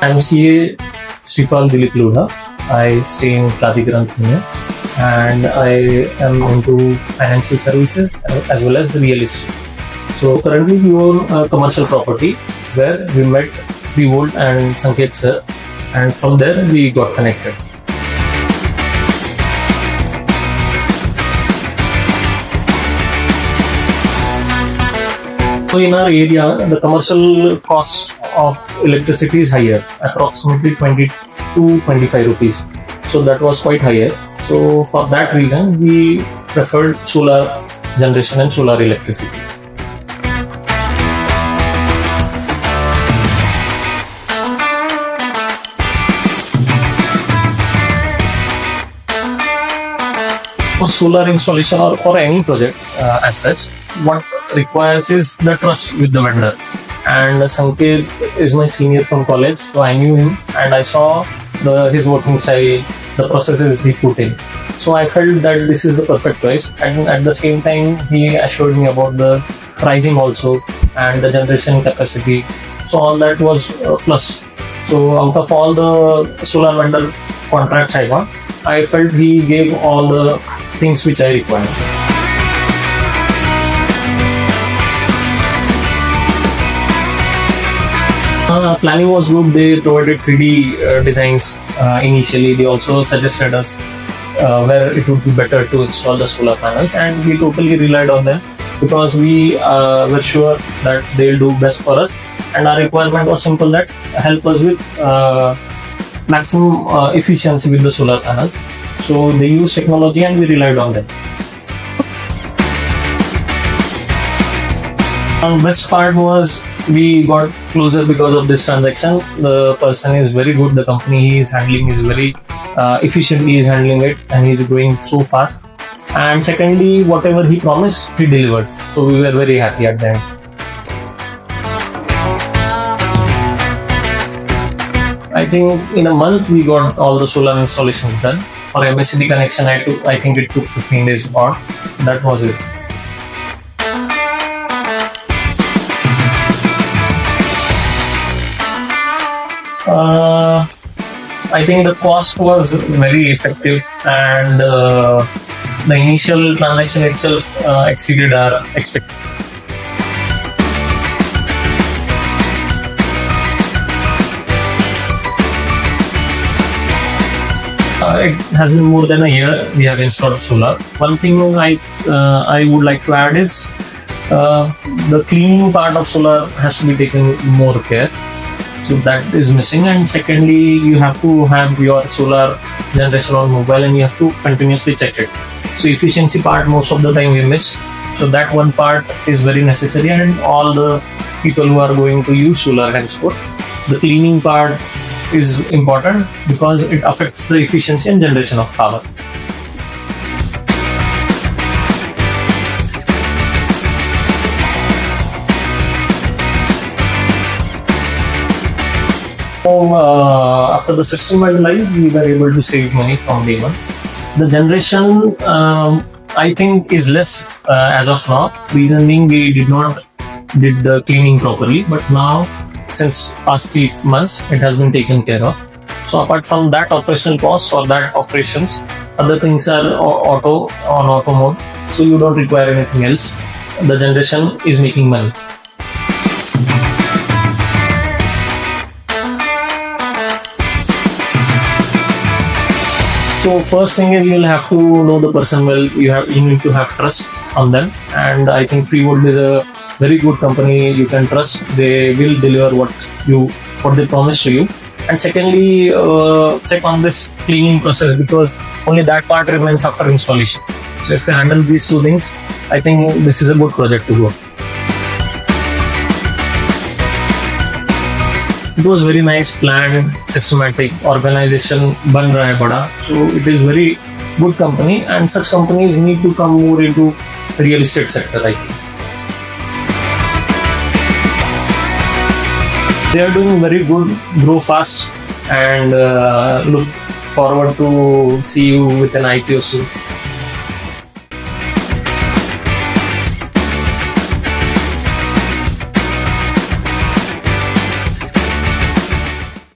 I'm CA Sripal Dilip Ludha. I stay in Pradikaran, Pune, and I am into financial services as well as real estate. So currently we own a commercial property where we met Frevolt and Sanket sir, and from there we got connected. So in our area, the commercial cost of electricity is higher, approximately 20 to 25 rupees. So that was quite higher. So for that reason, we preferred solar generation and solar electricity. For solar installation or for any project as such, what requires is the trust with the vendor. And Sanket is my senior from college, so I knew him and I saw his working style, the processes he put in. So I felt that this is the perfect choice, and at the same time he assured me about the pricing also and the generation capacity. So all that was a plus. So out of all the solar vendor contracts I got, I felt he gave all the things which I required. Planning was good. They provided 3D designs initially. They also suggested us where it would be better to install the solar panels, and we totally relied on them because we were sure that they'll do best for us, and our requirement was simple, that help us with maximum efficiency with the solar panels. So they use technology and we relied on them. The best part was we got closer because of this transaction. The person is very good. The company he is handling is very efficient. He is handling it and he is going so fast. And secondly, whatever he promised, he delivered. So we were very happy at the end. I think in a month we got all the solar installations done. For MSCD connection, I think it took 15 days or that was it. I think the cost was very effective, and the initial transaction itself exceeded our expectations. It has been more than a year we have installed solar. One thing I would like to add is the cleaning part of solar has to be taken more care. So that is missing, and secondly, you have to have your solar generation on mobile and you have to continuously check it. So efficiency part most of the time we miss. So that one part is very necessary, and all the people who are going to use solar henceforth, the cleaning part is important because it affects the efficiency and generation of power. So after the system went live, we were able to save money from day one. The generation, I think, is less as of now. Reason being, we did the cleaning properly, but now since past 3 months, it has been taken care of. So apart from that operational cost or that operations, other things are on auto mode. So you don't require anything else. The generation is making money. So first thing is you'll have to know the person well. You need to have trust on them, and I think Frevolt is a very good company you can trust. They will deliver what they promise to you. And secondly, check on this cleaning process because only that part remains after installation. So if you handle these two things, I think this is a good project to go. It was very nice, planned, systematic organization. Ban raha hai bada. So it is very good company, and such companies need to come more into real estate sector, I think. They are doing very good, grow fast, and look forward to see you with an IPO soon.